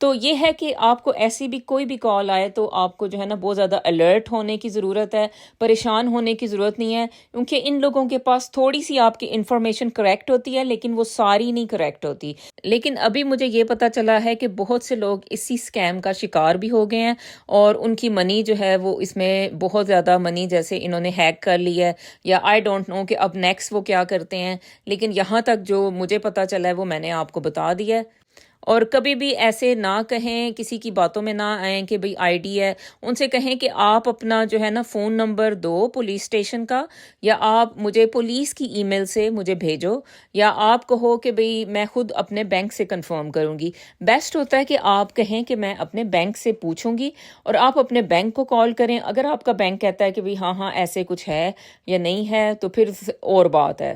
تو یہ ہے کہ آپ کو ایسی بھی کوئی بھی کال آئے تو آپ کو جو ہے نا بہت زیادہ الرٹ ہونے کی ضرورت ہے، پریشان ہونے کی ضرورت نہیں ہے، کیونکہ ان لوگوں کے پاس تھوڑی سی آپ کی انفارمیشن کریکٹ ہوتی ہے لیکن وہ ساری نہیں کریکٹ ہوتی۔ لیکن ابھی مجھے یہ پتا چلا ہے کہ بہت سے لوگ اسی اسکیم کا شکار بھی ہو گئے ہیں، اور ان کی منی جو ہے وہ اس میں بہت زیادہ منی جیسے انہوں نے ہیک کر لی ہے، یا آئی ڈونٹ نو کہ اب نیکسٹ وہ کیا کرتے ہیں، لیکن یہاں تک جو مجھے پتا چلا ہے وہ میں نے آپ کو بتا دیا ہے۔ اور کبھی بھی ایسے نہ کہیں، کسی کی باتوں میں نہ آئیں کہ بھئی آئی ڈی ہے، ان سے کہیں کہ آپ اپنا جو ہے نا فون نمبر دو پولیس اسٹیشن کا، یا آپ مجھے پولیس کی ای میل سے مجھے بھیجو، یا آپ کہو کہ بھئی میں خود اپنے بینک سے کنفرم کروں گی۔ بیسٹ ہوتا ہے کہ آپ کہیں کہ میں اپنے بینک سے پوچھوں گی، اور آپ اپنے بینک کو کال کریں۔ اگر آپ کا بینک کہتا ہے کہ بھئی ہاں ہاں ایسے کچھ ہے یا نہیں ہے تو پھر اور بات ہے،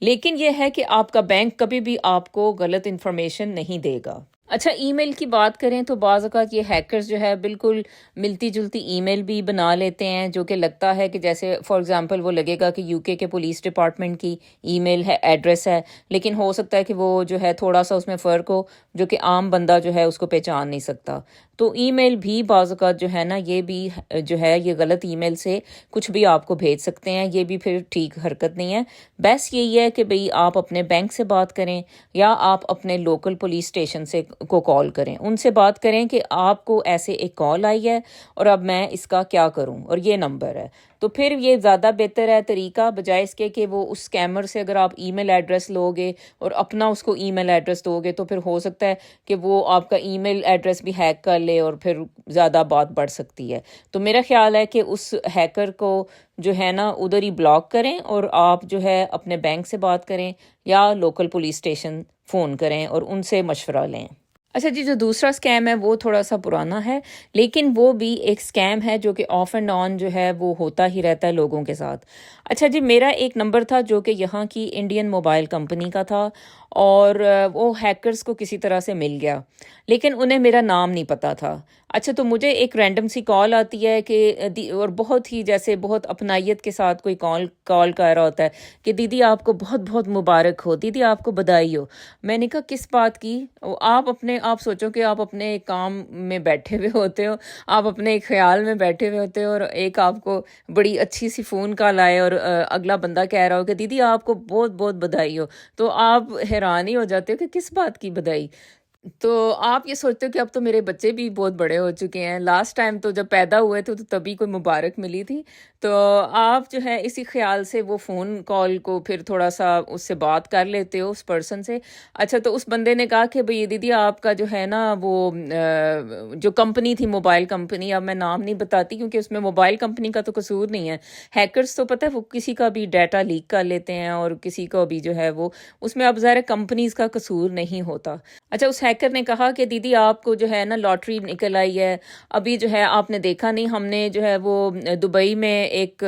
لیکن یہ ہے کہ آپ کا بینک کبھی بھی آپ کو غلط انفارمیشن نہیں دے گا۔ اچھا، ای میل کی بات کریں تو بعض اوقات یہ ہیکرز جو ہے بالکل ملتی جلتی ای میل بھی بنا لیتے ہیں، جو کہ لگتا ہے کہ جیسے فار ایگزامپل وہ لگے گا کہ یو کے پولیس ڈپارٹمنٹ کی ای میل ہے، ایڈریس ہے، لیکن ہو سکتا ہے کہ وہ جو ہے تھوڑا سا اس میں فرق ہو، جو کہ عام بندہ جو ہے اس کو پہچان نہیں سکتا۔ تو ای میل بھی بعض اوقات جو ہے نا یہ بھی جو ہے یہ غلط ای میل سے کچھ بھی آپ کو بھیج سکتے ہیں، یہ بھی پھر ٹھیک حرکت نہیں ہے۔ بیسٹ یہی ہے کہ بھئی آپ اپنے بینک سے بات کریں، یا آپ اپنے لوکل پولیس اسٹیشن سے کو کال کریں، ان سے بات کریں کہ آپ کو ایسے ایک کال آئی ہے اور اب میں اس کا کیا کروں، اور یہ نمبر ہے۔ تو پھر یہ زیادہ بہتر ہے طریقہ، بجائے اس کے کہ وہ اس اسکیمر سے اگر آپ ای میل ایڈریس لو گے اور اپنا اس کو ای میل ایڈریس دو گے تو پھر ہو سکتا ہے کہ وہ آپ کا ای میل ایڈریس بھی ہیک کر لے اور پھر زیادہ بات بڑھ سکتی ہے۔ تو میرا خیال ہے کہ اس ہیکر کو جو ہے نا ادھر ہی بلاک کریں، اور آپ جو ہے اپنے بینک سے بات کریں یا لوکل پولیس اسٹیشن فون کریں اور ان سے مشورہ لیں۔ اچھا جی، جو دوسرا اسکیم ہے وہ تھوڑا سا پرانا ہے، لیکن وہ بھی ایک اسکیم ہے جو کہ آف اینڈ آن جو ہے وہ ہوتا ہی رہتا ہے لوگوں کے ساتھ۔ اچھا جی، میرا ایک نمبر تھا جو کہ یہاں کی انڈین موبائل کمپنی کا تھا، اور وہ ہیکرز کو کسی طرح سے مل گیا، لیکن انہیں میرا نام نہیں پتا تھا۔ اچھا، تو مجھے ایک رینڈم سی کال آتی ہے کہ اور بہت ہی جیسے بہت اپنائیت کے ساتھ کوئی کال کر رہا ہوتا ہے کہ دیدی آپ کو بہت بہت مبارک ہو، دیدی آپ کو بدائی ہو۔ میں نے کہا کس بات کی؟ آپ سوچو کہ آپ اپنے ایک کام میں بیٹھے ہوئے ہوتے ہو، آپ اپنے ایک خیال میں بیٹھے ہوئے ہوتے ہو، اور ایک آپ کو بڑی اچھی سی فون کال آئے اور اگلا بندہ کہہ رہا ہو کہ دیدی آپ کو بہت بہت بدائی ہو، تو آپ حیران ہی ہو جاتے ہو کہ کس بات کی بدائی۔ تو آپ یہ سوچتے ہو کہ اب تو میرے بچے بھی بہت بڑے ہو چکے ہیں، لاسٹ ٹائم تو جب پیدا ہوئے تھے تو تبھی کوئی مبارک ملی تھی، تو آپ جو ہے اسی خیال سے وہ فون کال کو پھر تھوڑا سا اس سے بات کر لیتے ہو اس پرسن سے۔ اچھا، تو اس بندے نے کہا کہ بھئی دیدی آپ کا جو ہے نا وہ جو کمپنی تھی موبائل کمپنی، اب میں نام نہیں بتاتی کیونکہ اس میں موبائل کمپنی کا تو قصور نہیں ہے، ہیکرز تو پتہ ہے وہ کسی کا بھی ڈیٹا لیک کر لیتے ہیں، اور کسی کو بھی جو ہے وہ اس میں اب ظاہر کمپنیز کا قصور نہیں ہوتا۔ اچھا، اس ہیکر نے کہا کہ دیدی آپ کو جو ہے نا لاٹری نکل آئی ہے، ابھی جو ہے آپ نے دیکھا نہیں، ہم نے جو ہے وہ دبئی میں ایک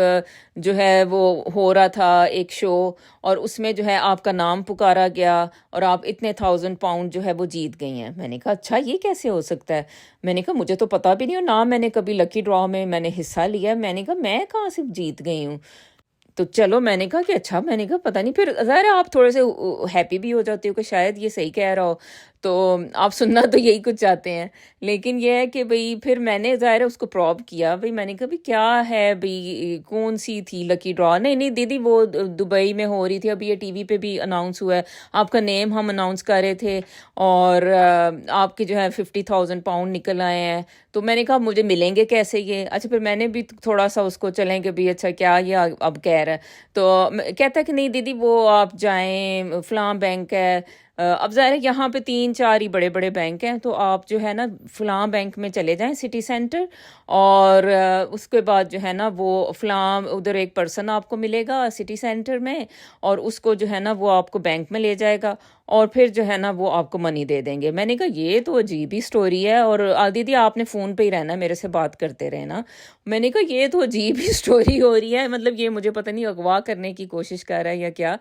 جو ہے وہ ہو رہا تھا ایک شو، اور اس میں جو ہے آپ کا نام پکارا گیا اور آپ اتنے £1000 جو ہے وہ جیت گئی ہیں۔ میں نے کہا اچھا یہ کیسے ہو سکتا ہے؟ میں نے کہا مجھے تو پتا بھی نہیں، اور نہ میں نے کبھی لکی ڈرا میں نے حصہ لیا۔ میں نے کہا میں کہاں سے جیت گئی ہوں؟ تو چلو میں نے کہا کہ اچھا، میں نے کہا پتہ نہیں، پھر ظاہر ہے آپ تھوڑے سے ہیپی بھی ہو جاتے ہو کہ شاید یہ صحیح کہہ رہا ہو، تو آپ سننا تو یہی کچھ چاہتے ہیں۔ لیکن یہ ہے کہ بھئی پھر میں نے ظاہر ہے اس کو پروب کیا، بھئی میں نے کہا بھئی کیا ہے، بھئی کون سی تھی لکی ڈرا؟ نہیں دیدی وہ دبئی میں ہو رہی تھی، ابھی یہ ٹی وی پہ بھی اناؤنس ہوا ہے، آپ کا نیم ہم اناؤنس کر رہے تھے، اور آپ کے جو ہے £50,000 نکل آئے ہیں۔ تو میں نے کہا مجھے ملیں گے کیسے یہ؟ اچھا، پھر میں نے بھی تھوڑا سا اس کو چلیں کہ بھئی اچھا کیا یہ اب کہہ رہا ہے، تو کہتا ہے کہ نہیں دیدی وہ آپ جائیں فلاں بینک ہے، اب ظاہر ہے یہاں پہ 3-4 ہی بڑے بڑے بینک ہیں، تو آپ جو ہے نا فلاں بینک میں چلے جائیں سٹی سینٹر، اور اس کے بعد جو ہے نا وہ فلاں ادھر ایک پرسن آپ کو ملے گا سٹی سینٹر میں، اور اس کو جو ہے نا وہ آپ کو بینک میں لے جائے گا، اور پھر جو ہے نا وہ آپ کو منی دے دیں گے۔ میں نے کہا یہ تو عجیب ہی سٹوری ہے، اور دیدی آپ نے فون پہ ہی رہنا، میرے سے بات کرتے رہنا۔ میں نے کہا یہ تو عجیب ہی سٹوری ہو رہی ہے، مطلب یہ مجھے پتہ نہیں اغوا کرنے کی کوشش کر رہا ہے یا کیا۔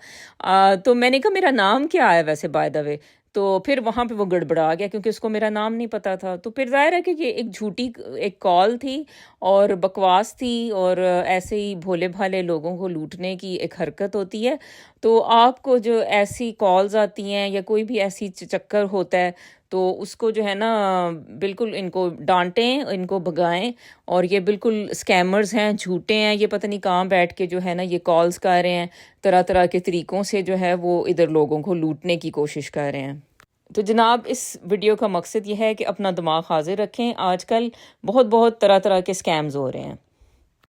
تو میں نے کہا میرا نام کیا ہے ویسے بائی دا وے؟ تو پھر وہاں پہ وہ گڑبڑا گیا کیونکہ اس کو میرا نام نہیں پتا تھا۔ تو پھر ظاہر ہے کہ یہ ایک جھوٹی ایک کال تھی اور بکواس تھی، اور ایسے ہی بھولے بھالے لوگوں کو لوٹنے کی ایک حرکت ہوتی ہے۔ تو آپ کو جو ایسی کالز آتی ہیں یا کوئی بھی ایسی چکر ہوتا ہے تو اس کو جو ہے نا بالکل ان کو ڈانٹیں، ان کو بھگائیں، اور یہ بالکل اسکیمرز ہیں، جھوٹے ہیں، یہ پتہ نہیں کہاں بیٹھ کے جو ہے نا یہ کالز کر رہے ہیں، طرح طرح کے طریقوں سے جو ہے وہ ادھر لوگوں کو لوٹنے کی کوشش کر رہے ہیں۔ تو جناب اس ویڈیو کا مقصد یہ ہے کہ اپنا دماغ حاضر رکھیں، آج کل بہت طرح طرح کے اسکیمز ہو رہے ہیں۔